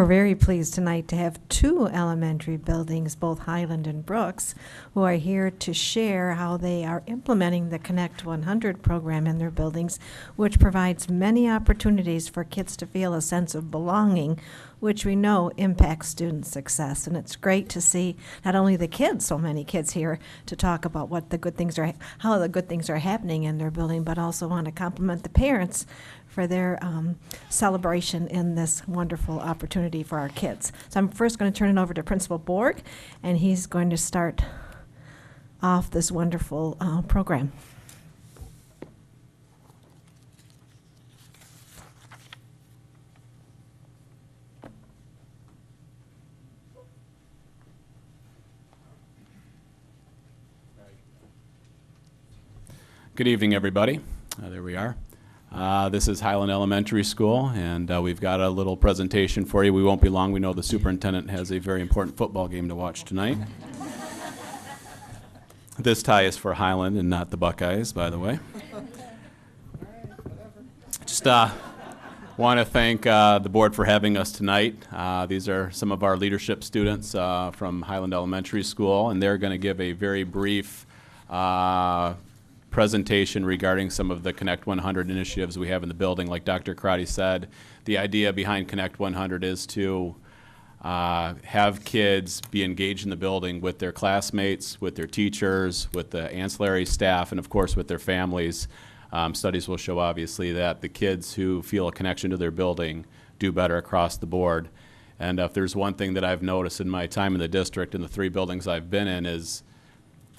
We're very pleased tonight to have two elementary buildings, both Highland and Brooks, who are here to share how they are implementing the Connect 100 program in their buildings, which provides many opportunities for kids to feel a sense of belonging, which we know impacts student success. And it's great to see not only the kids, so many kids here to talk about what the good things are, how the good things are happening in their building, but also want to compliment the parents for their celebration in this wonderful opportunity for our kids. So I'm first going to turn it over to Principal Borg, and he's going to start off this wonderful program. Good evening, everybody. There we are. This is Highland Elementary School, and we've got a little presentation for you. We won't be long. We know the superintendent has a very important football game to watch tonight. This tie is for Highland and not the Buckeyes, by the way. Just want to thank the board for having us tonight. These are some of our leadership students from Highland Elementary School, and they're going to give a very brief presentation regarding some of the Connect 100 initiatives we have in the building. Like Dr. Karate said, the idea behind Connect 100 is to have kids be engaged in the building with their classmates, with their teachers, with the ancillary staff, and of course with their families. Studies will show obviously that the kids who feel a connection to their building do better across the board. And if there's one thing that I've noticed in my time in the district and the 3 buildings I've been in is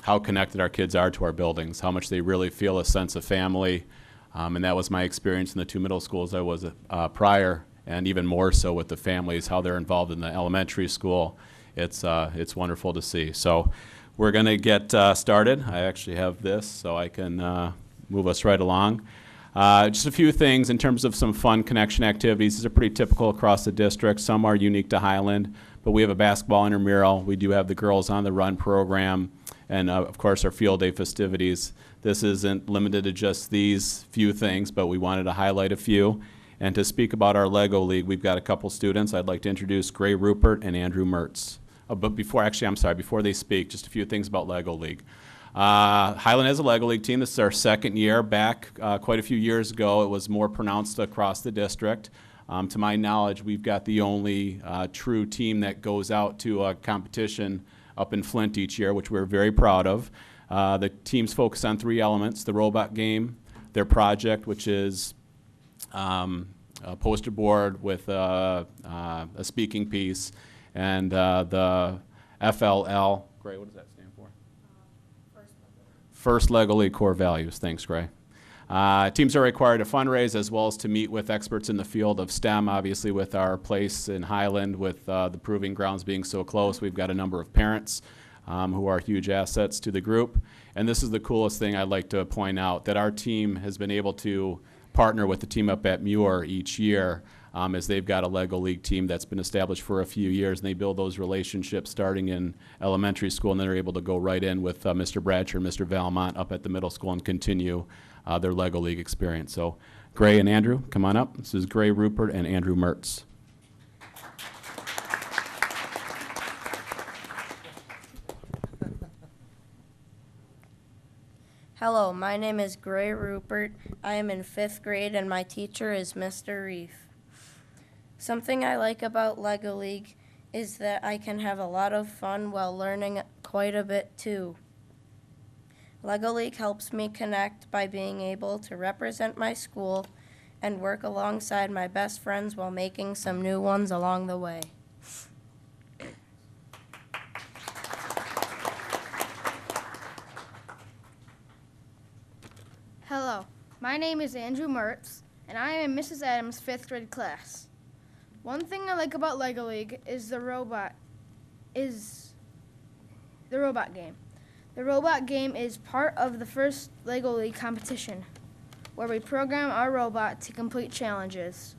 how connected our kids are to our buildings, how much they really feel a sense of family. And that was my experience in the 2 middle schools I was prior, and even more so with the families, how they're involved in the elementary school. It's wonderful to see. So we're going to get started. I actually have this, so I can move us right along. Just a few things in terms of some fun connection activities. These are pretty typical across the district. Some are unique to Highland, but we have a basketball intramural. We do have the Girls on the Run program, and of course our field day festivities. This isn't limited to just these few things, but we wanted to highlight a few. And to speak about our Lego League, we've got a couple students. I'd like to introduce Gray Rupert and Andrew Mertz. But before they speak, just a few things about Lego League. Highland has a Lego League team. This is our 2nd year back. Quite a few years ago, it was more pronounced across the district. To my knowledge, we've got the only true team that goes out to a competition up in Flint each year, which we're very proud of. The teams focus on 3 elements: the robot game, their project, which is a poster board with a speaking piece, and the FLL. Gray, what does that stand for? First Lego League Core Values. Thanks, Gray. Teams are required to fundraise as well as to meet with experts in the field of STEM. Obviously, with our place in Highland, with the proving grounds being so close, we've got a number of parents who are huge assets to the group. And this is the coolest thing I'd like to point out, that our team has been able to partner with the team up at Muir each year, as they've got a Lego League team that's been established for a few years, and they build those relationships starting in elementary school, and then they're able to go right in with Mr. Bradsher and Mr. Valmont up at the middle school and continue their Lego League experience. So Gray and Andrew, come on up. This is Gray Rupert and Andrew Mertz. Hello, my name is Gray Rupert. I am in 5th grade and my teacher is Mr. Reef. Something I like about Lego League is that I can have a lot of fun while learning quite a bit too. Lego League helps me connect by being able to represent my school and work alongside my best friends while making some new ones along the way. Hello, my name is Andrew Mertz, and I am in Mrs. Adams' 5th grade class. One thing I like about Lego League is the robot game. The robot game is part of the first Lego League competition, where we program our robot to complete challenges.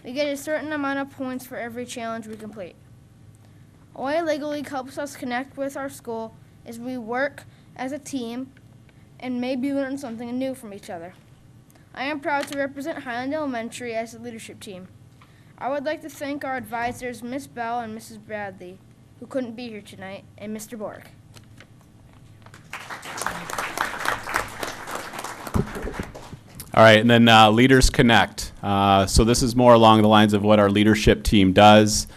We get a certain amount of points for every challenge we complete. A way Lego League helps us connect with our school is we work as a team and maybe learn something new from each other. I am proud to represent Highland Elementary as a leadership team. I would like to thank our advisors, Miss Bell and Mrs. Bradley, who couldn't be here tonight, and Mr. Bork. All right, and then Leaders Connect. So this is more along the lines of what our leadership team does.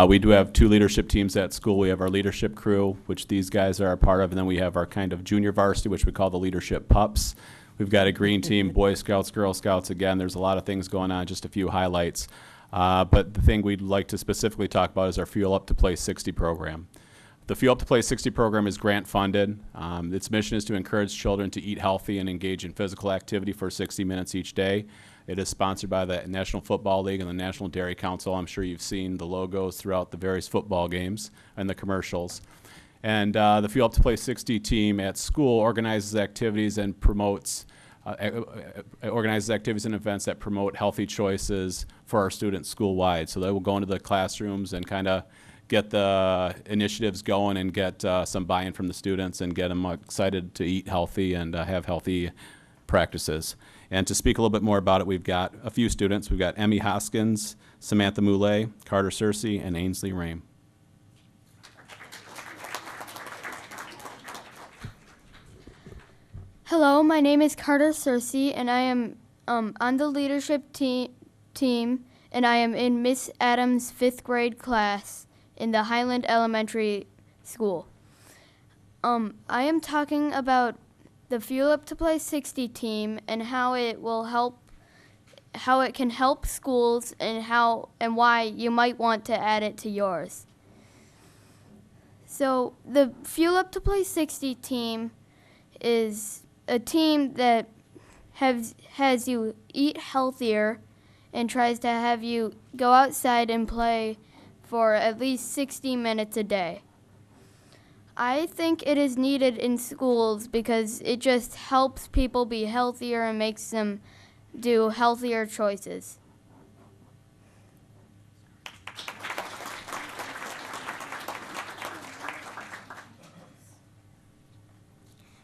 We do have 2 leadership teams at school. We have our leadership crew, which these guys are a part of, and then we have our kind of junior varsity, which we call the leadership pups. We've got a green team, Boy Scouts, Girl Scouts. Again, there's a lot of things going on, just a few highlights. But the thing we'd like to specifically talk about is our Fuel Up to Play 60 program. The Fuel Up to Play 60 program is grant funded. Its mission is to encourage children to eat healthy and engage in physical activity for 60 minutes each day. It is sponsored by the National Football League and the National Dairy Council. I'm sure you've seen the logos throughout the various football games and the commercials. And the Fuel Up to Play 60 team at school organizes activities and promotes organizes activities and events that promote healthy choices for our students school-wide. So they will go into the classrooms and kind of get the initiatives going and get some buy-in from the students and get them excited to eat healthy and have healthy practices. And to speak a little bit more about it, we've got a few students. We've got Emmy Hoskins, Samantha Moulet, Carter Searcy, and Ainsley Rame. Hello, my name is Carter Searcy, and I am on the leadership team, and I am in Miss Adams' 5th grade class in the Highland Elementary School. I am talking about the Fuel Up to Play 60 team and how it can help schools and why you might want to add it to yours. So the Fuel Up to Play 60 team is a team that has you eat healthier and tries to have you go outside and play for at least 60 minutes a day. I think it is needed in schools because it just helps people be healthier and makes them do healthier choices.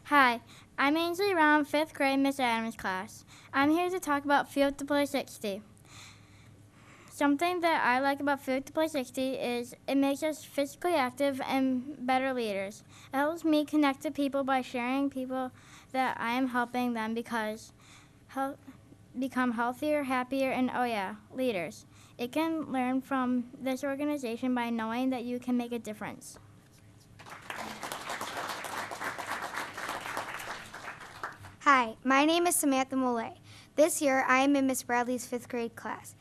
Hi, I'm Ainsley Round, 5th grade Miss Adams class. I'm here to talk about Field to Play 60. Something that I like about Field to Play 60 is it makes us physically active and better leaders. It helps me connect to people by sharing people that I am helping them become healthier, happier, and leaders. It can learn from this organization by knowing that you can make a difference. Hi, my name is Samantha Moulet. This year, I am in Miss Bradley's 5th grade class.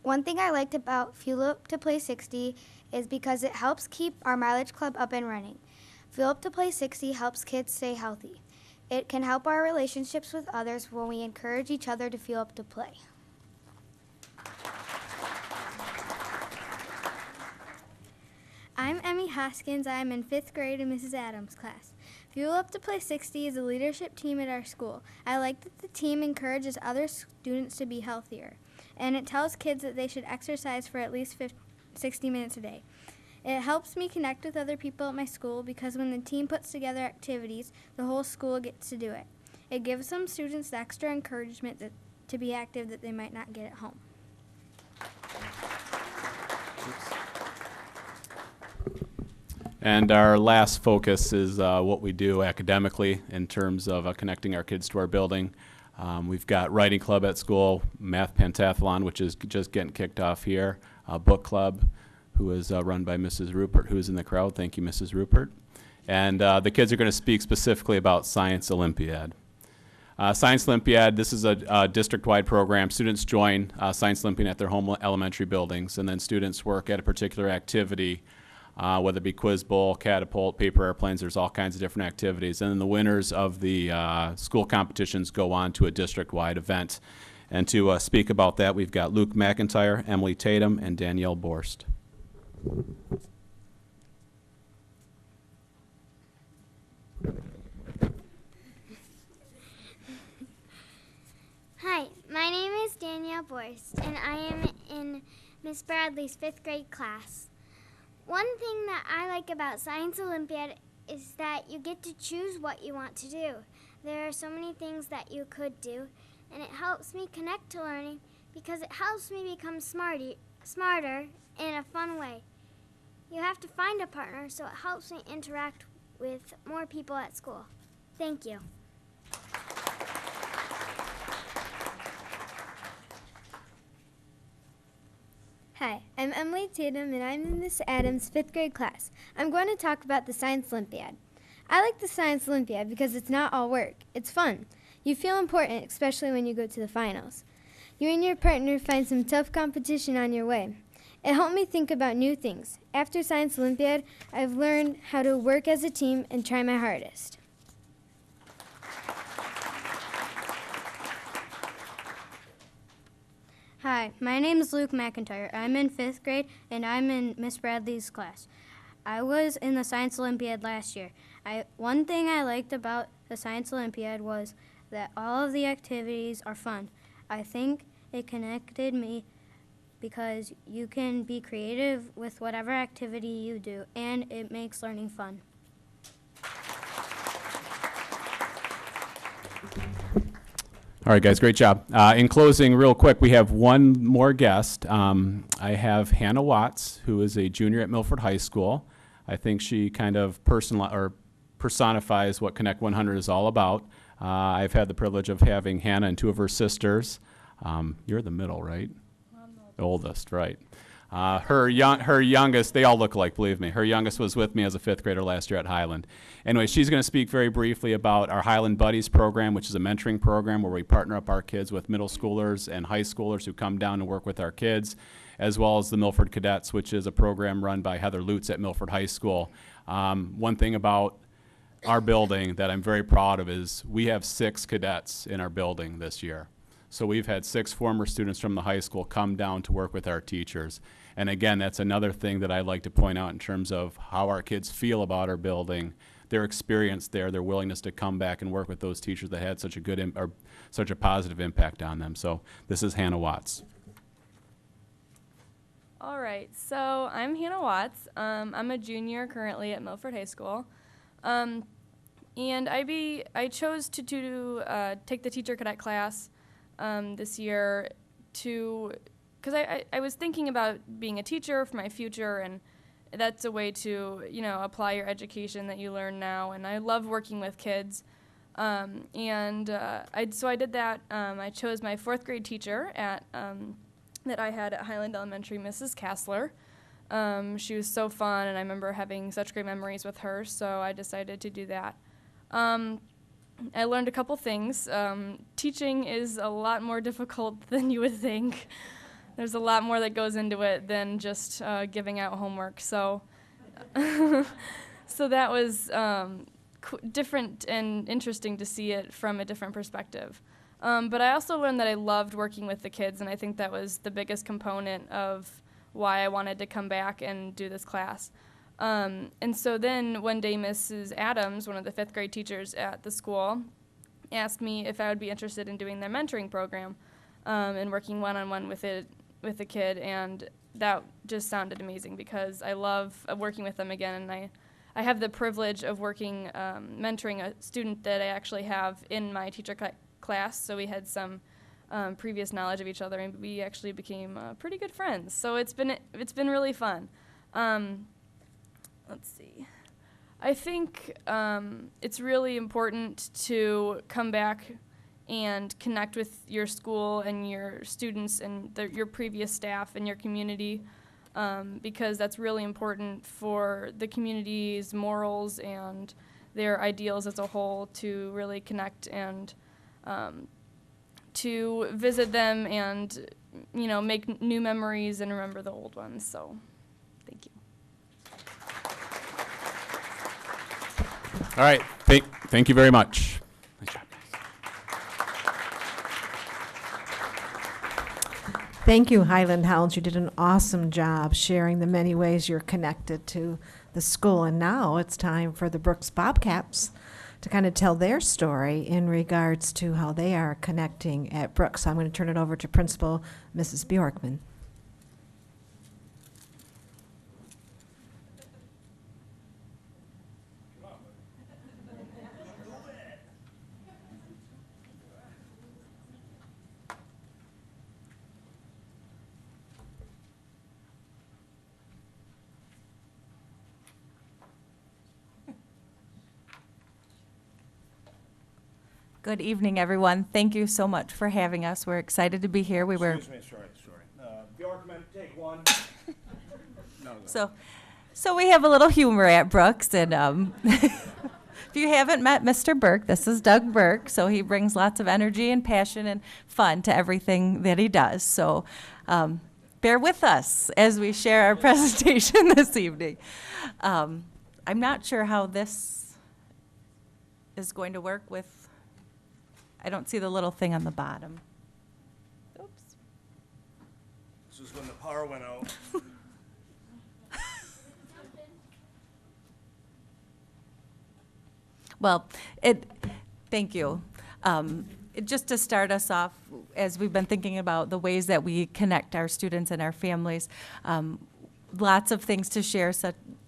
One thing I liked about Fuel Up to Play 60 is because it helps keep our mileage club up and running. Fuel Up to Play 60 helps kids stay healthy. It can help our relationships with others when we encourage each other to fuel up to play. I'm Emmy Hoskins. I am in 5th grade in Mrs. Adams' class. Fuel Up to Play 60 is a leadership team at our school. I like that the team encourages other students to be healthier, and it tells kids that they should exercise for at least 60 minutes a day. It helps me connect with other people at my school because when the team puts together activities, the whole school gets to do it. It gives some students the extra encouragement to be active that they might not get at home. And our last focus is what we do academically in terms of connecting our kids to our building. We've got writing club at school, math pentathlon, which is just getting kicked off here, book club, who is run by Mrs. Rupert, who's in the crowd. Thank you, Mrs. Rupert. And the kids are going to speak specifically about Science Olympiad. Science Olympiad, this is a district-wide program. Students join Science Olympiad at their home elementary buildings, and then students work at a particular activity, whether it be quiz bowl, catapult, paper airplanes. There's all kinds of different activities. And then the winners of the school competitions go on to a district-wide event. And to speak about that, we've got Luke McIntyre, Emily Tatum, and Danielle Borst. Hi, my name is Danielle Borst, and I am in Miss Bradley's 5th grade class. One thing that I like about Science Olympiad is that you get to choose what you want to do. There are so many things that you could do, and it helps me connect to learning because it helps me become smarter smarter in a fun way. You have to find a partner, so it helps me interact with more people at school. Thank you. Hi, I'm Emily Tatum, and I'm in Miss Adams' 5th grade class. I'm going to talk about the Science Olympiad. I like the Science Olympiad because it's not all work. It's fun. You feel important, especially when you go to the finals. You and your partner find some tough competition on your way. It helped me think about new things. After Science Olympiad, I've learned how to work as a team and try my hardest. Hi, my name is Luke McIntyre. I'm in 5th grade, and I'm in Miss Bradley's class. I was in the Science Olympiad last year. One thing I liked about the Science Olympiad was that all of the activities are fun. I think it connected me because you can be creative with whatever activity you do, and it makes learning fun. All right, guys, great job. In closing, real quick, we have one more guest. I have Hannah Watts, who is a junior at Milford High School. I think she kind of personifies what Connect 100 is all about. I've had the privilege of having Hannah and two of her sisters. You're the middle, right? The oldest, right. Her youngest, they all look alike, believe me. Her youngest was with me as a 5th grader last year at Highland. Anyway, she's going to speak very briefly about our Highland Buddies program, which is a mentoring program where we partner up our kids with middle schoolers and high schoolers who come down and work with our kids, as well as the Milford Cadets, which is a program run by Heather Lutz at Milford High School. One thing about our building that I'm very proud of is we have 6 cadets in our building this year. So we've had 6 former students from the high school come down to work with our teachers. And again, that's another thing that I'd like to point out in terms of how our kids feel about our building, their experience there, their willingness to come back and work with those teachers that had such a good or such a positive impact on them. So this is Hannah Watts. All right, so I'm Hannah Watts. I'm a junior currently at Milford High School. And I chose to take the teacher cadet class this year because I was thinking about being a teacher for my future, and that's a way to, apply your education that you learn now. And I love working with kids. So I did that. I chose my 4th grade teacher that I had at Highland Elementary, Mrs. Kassler. She was so fun, and I remember having such great memories with her, so I decided to do that. I learned a couple things. Teaching is a lot more difficult than you would think. There's a lot more that goes into it than just giving out homework. So, so that was different and interesting to see it from a different perspective. But I also learned that I loved working with the kids, and I think that was the biggest component of why I wanted to come back and do this class. And so then one day Mrs. Adams, one of the 5th grade teachers at the school, asked me if I would be interested in doing their mentoring program and working one-on-one with the kid, and that just sounded amazing because I love working with them again, and I have the privilege of mentoring a student that I actually have in my teacher class, so we had some previous knowledge of each other, and we actually became pretty good friends. So it's been really fun. Let's see. I think it's really important to come back and connect with your school and your students and your previous staff and your community because that's really important for the community's morals and their ideals as a whole to really connect and to visit them and, make new memories and remember the old ones. So, thank you. All right, thank you very much. Nice job, guys. Thank you, Highland Hounds. You did an awesome job sharing the many ways you're connected to the school. And now it's time for the Brooks Bobcats to kind of tell their story in regards to how they are connecting at Brooks. So I'm going to turn it over to Principal Mrs. Bjorkman. Good evening, everyone. Thank you so much for having us. We're excited to be here. Excuse me, sorry. Bjorkman, take one. So we have a little humor at Brooks, and if you haven't met Mr. Burke, this is Doug Burke. So he brings lots of energy and passion and fun to everything that he does. So bear with us as we share our presentation this evening. I'm not sure how this is going to work with, I don't see the little thing on the bottom. Oops. This is when the power went out. Well, thank you. Just to start us off, as we've been thinking about the ways that we connect our students and our families, lots of things to share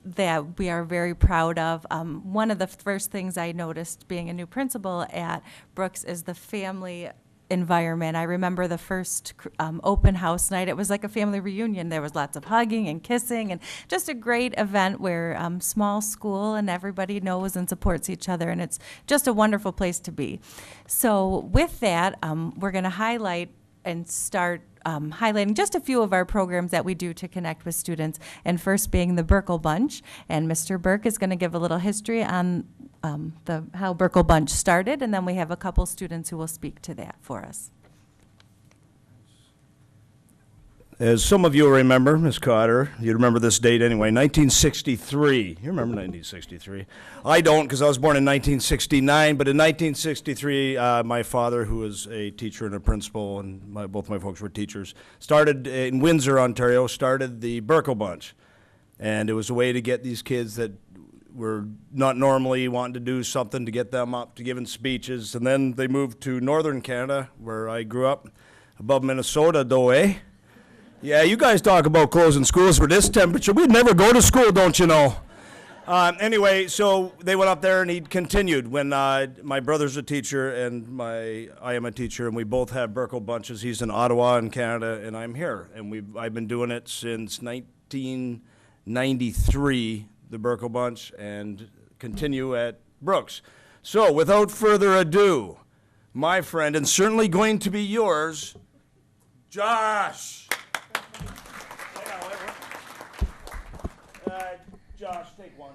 that we are very proud of. One of the first things I noticed being a new principal at Brooks is the family environment. I remember the first open house night. It was like a family reunion. There was lots of hugging and kissing and just a great event where small school and everybody knows and supports each other, and it's just a wonderful place to be. So with that, we're going to highlight and start highlighting just a few of our programs that we do to connect with students, and first being the Burkle Bunch. And Mr. Burke is going to give a little history on how Burkle Bunch started, and then we have a couple students who will speak to that for us. As some of you remember, Ms. Cotter, you remember this date anyway, 1963. You remember 1963? I don't, because I was born in 1969, but in 1963, my father, who was a teacher and a principal, and both my folks were teachers, started in Windsor, Ontario, started the Burkle Bunch. And it was a way to get these kids that were not normally wanting to do something to get them up to giving speeches. And then they moved to northern Canada, where I grew up, above Minnesota, though, eh? Yeah, you guys talk about closing schools for this temperature. We'd never go to school, don't you know? Anyway, so they went up there, and he continued. When my brother's a teacher and I am a teacher, and we both have Burkle Bunches. He's in Ottawa in Canada, and I'm here. And I've been doing it since 1993, the Burkle Bunch, and continue at Brooks. So without further ado, my friend, and certainly going to be yours, Josh. Josh, take one.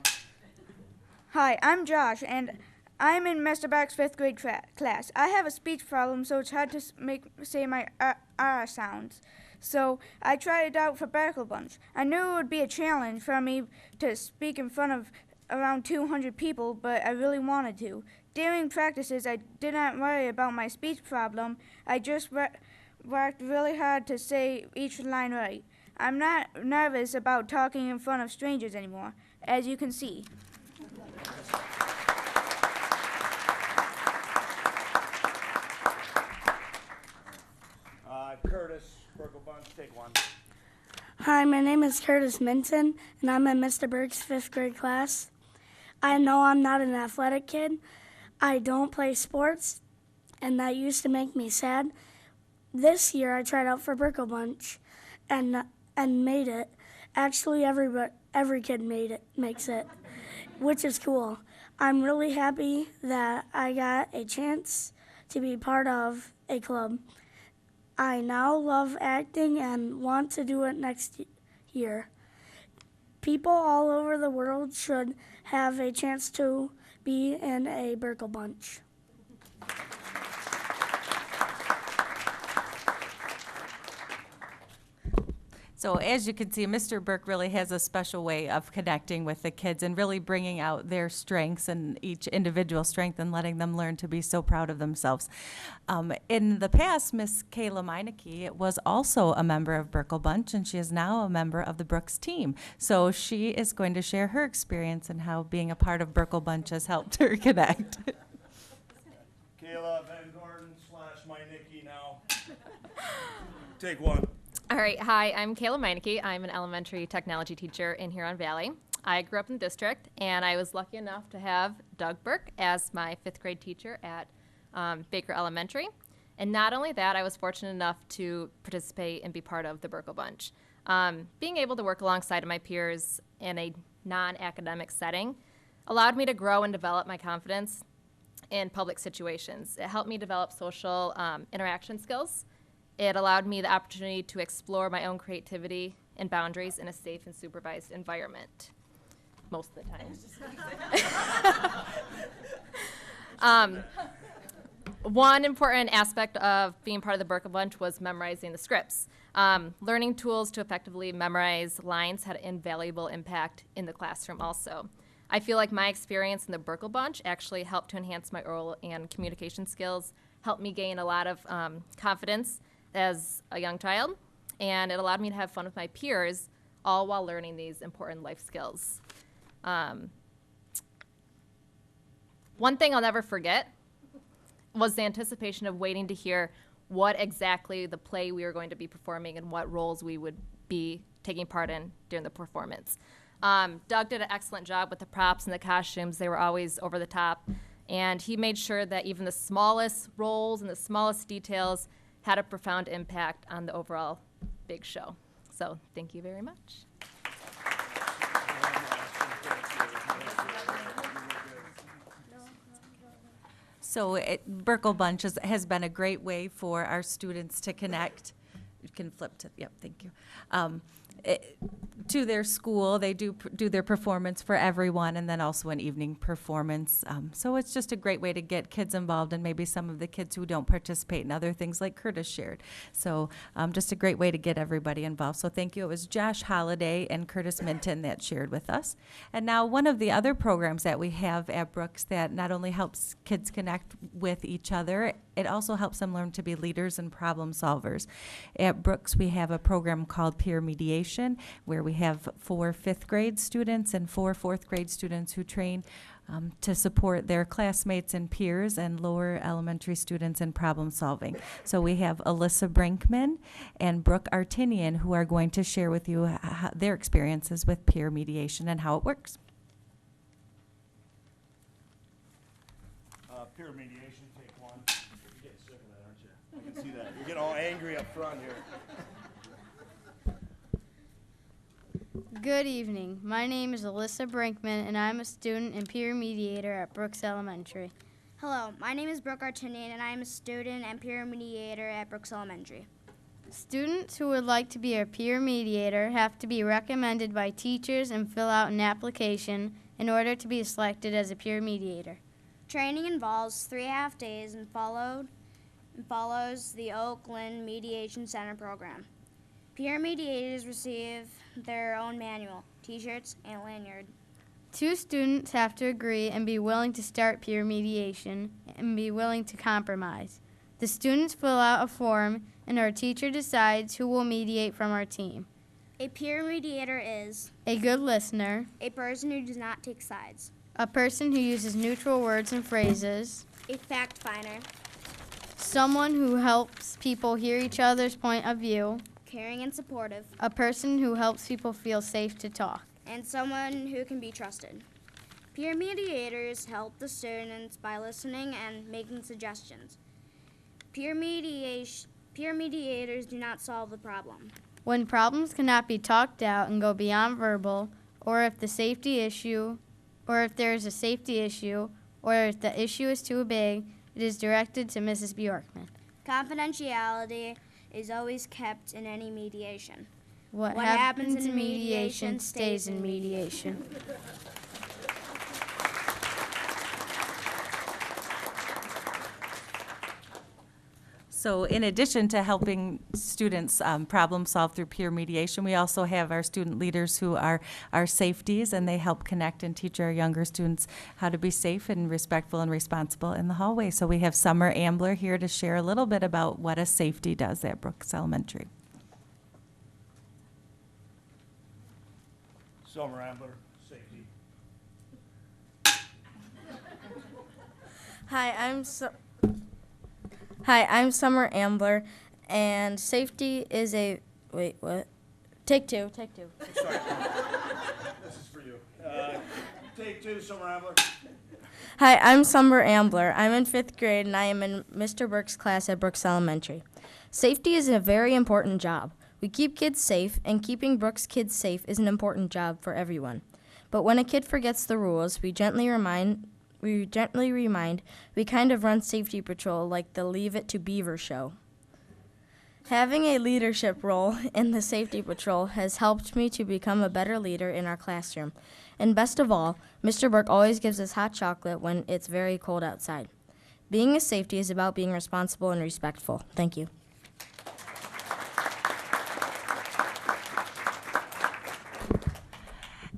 Hi, I'm Josh, and I'm in Mr. Back's 5th grade class. I have a speech problem, so it's hard to say my R sounds. So I tried it out for Burkle Bunch. I knew it would be a challenge for me to speak in front of around 200 people, but I really wanted to. During practices, I did not worry about my speech problem. I just worked really hard to say each line right. I'm not nervous about talking in front of strangers anymore, as you can see. Curtis, Burkle Bunch, take one. Hi, my name is Curtis Minton, and I'm in Mr. Burke's 5th grade class. I know I'm not an athletic kid. I don't play sports, and that used to make me sad. This year, I tried out for Burkle Bunch, and made it. Actually, every kid makes it, which is cool. I'm really happy that I got a chance to be part of a club. I now love acting and want to do it next year. People all over the world should have a chance to be in a Burkle Bunch. So as you can see, Mr. Burke really has a special way of connecting with the kids and really bringing out their strengths and each individual strength and letting them learn to be so proud of themselves. In the past, Miss Kayla Meineke was also a member of Burkle Bunch, and she is now a member of the Brooks team. So she is going to share her experience and how being a part of Burkle Bunch has helped her connect. Kayla Van Gordon / Meineke now. Take one. All right, hi, I'm Kayla Meineke. I'm an elementary technology teacher in Huron Valley. I grew up in the district, and I was lucky enough to have Doug Burke as my 5th grade teacher at Baker Elementary. And not only that, I was fortunate enough to participate and be part of the Burkle Bunch. Being able to work alongside of my peers in a non-academic setting allowed me to grow and develop my confidence in public situations. It helped me develop social interaction skills. It allowed me the opportunity to explore my own creativity and boundaries in a safe and supervised environment, most of the time. One important aspect of being part of the Burke Bunch was memorizing the scripts. Learning tools to effectively memorize lines had an invaluable impact in the classroom also. I feel like my experience in the Burke Bunch actually helped to enhance my oral and communication skills, helped me gain a lot of confidence as a young child, and it allowed me to have fun with my peers, all while learning these important life skills. One thing I'll never forget was the anticipation of waiting to hear what exactly the play we were going to be performing and what roles we would be taking part in during the performance. Doug did an excellent job with the props and the costumes. They were always over the top, and he made sure that even the smallest roles and the smallest details had a profound impact on the overall big show. So thank you very much. So Burke Bunch has been a great way for our students to connect. You can flip to, yep, thank you. To their school. They do their performance for everyone, and then also an evening performance. So it's just a great way to get kids involved, and maybe some of the kids who don't participate in other things like Curtis shared. So just a great way to get everybody involved. So thank you. It was Josh Holliday and Curtis Minton that shared with us. And now one of the other programs that we have at Brooks that not only helps kids connect with each other, it also helps them learn to be leaders and problem solvers. At Brooks, we have a program called Peer Mediation, where we have 4 5th grade students and 4 4th grade students who train to support their classmates and peers and lower elementary students in problem solving. So we have Alyssa Brinkman and Brooke Artinian who are going to share with you their experiences with peer mediation and how it works. Peer mediation, take one. You're getting sick of that, aren't you? I can see that. You're getting all angry up front here. Good evening. My name is Alyssa Brinkman, and I'm a student and peer mediator at Brooks Elementary. Hello, my name is Brooke Artinian, and I am a student and peer mediator at Brooks Elementary. Students who would like to be a peer mediator have to be recommended by teachers and fill out an application in order to be selected as a peer mediator. Training involves 3.5 days and follows the Oakland Mediation Center program. Peer mediators receive their own manual, t-shirts, and lanyard. 2 students have to agree and be willing to start peer mediation and be willing to compromise. The students fill out a form, and our teacher decides who will mediate from our team. A peer mediator is a good listener, a person who does not take sides, a person who uses neutral words and phrases, a fact finder, someone who helps people hear each other's point of view, caring and supportive, a person who helps people feel safe to talk, and someone who can be trusted. Peer mediators help the students by listening and making suggestions. Peer mediators do not solve the problem. When problems cannot be talked out and go beyond verbal, or if there is a safety issue, or if the issue is too big, it is directed to Mrs. Bjorkman. Confidentiality is always kept in any mediation. What happens in mediation stays in mediation. So in addition to helping students problem solve through peer mediation, we also have our student leaders who are our safeties, and they help connect and teach our younger students how to be safe and respectful and responsible in the hallway. So we have Summer Ambler here to share a little bit about what a safety does at Brooks Elementary. Summer Ambler, safety. Hi, I'm Summer Ambler, and safety is a... Wait, what? Take two. Sorry. This is for you. Take 2, Summer Ambler. Hi, I'm Summer Ambler. I'm in 5th grade, and I am in Mr. Burke's class at Brooks Elementary. Safety is a very important job. We keep kids safe, and keeping Brooks kids safe is an important job for everyone. But when a kid forgets the rules, we gently remind we gently remind. We kind of run safety patrol like the Leave It to Beaver show. Having a leadership role in the safety patrol has helped me to become a better leader in our classroom. And best of all, Mr. Burke always gives us hot chocolate when it's very cold outside. Being a safety is about being responsible and respectful. Thank you.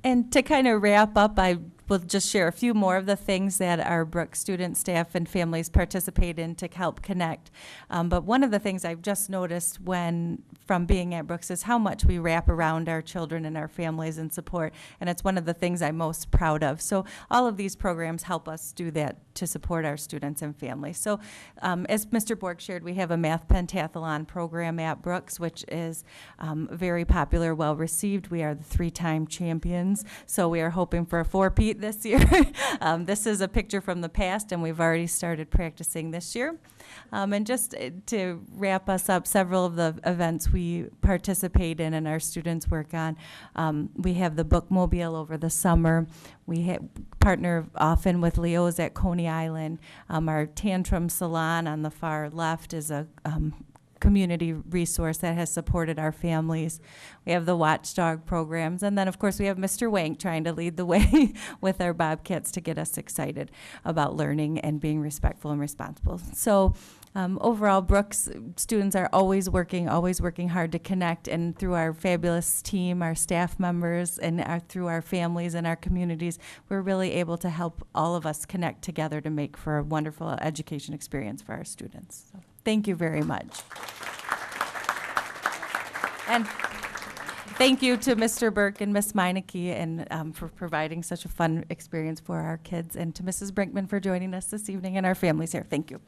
And to kind of wrap up, I will just share a few more of the things that our Brooks students, staff, and families participate in to help connect. But one of the things I've just noticed from being at Brooks is how much we wrap around our children and our families and support, and it's one of the things I'm most proud of. So all of these programs help us do that to support our students and families. So as Mr. Borg shared, we have a math pentathlon program at Brooks, which is very popular, well received. We are the 3-time champions, so we are hoping for a 4-peat this year. This is a picture from the past, and we've already started practicing this year. And just to wrap us up, several of the events we participate in and our students work on, we have the bookmobile over the summer. We partner often with Leo's at Coney Island. Our Tantrum Salon on the far left is a community resource that has supported our families. We have the Watchdog programs, and then of course we have Mr. Wank trying to lead the way with our Bobcats to get us excited about learning and being respectful and responsible. So overall, Brooks students are always working hard to connect, and through our fabulous team, our staff members, and through our families and our communities, we're really able to help all of us connect together to make for a wonderful education experience for our students. So, thank you very much. And thank you to Mr. Burke and Miss Meineke and for providing such a fun experience for our kids, and to Mrs. Brinkman for joining us this evening and our families here. Thank you.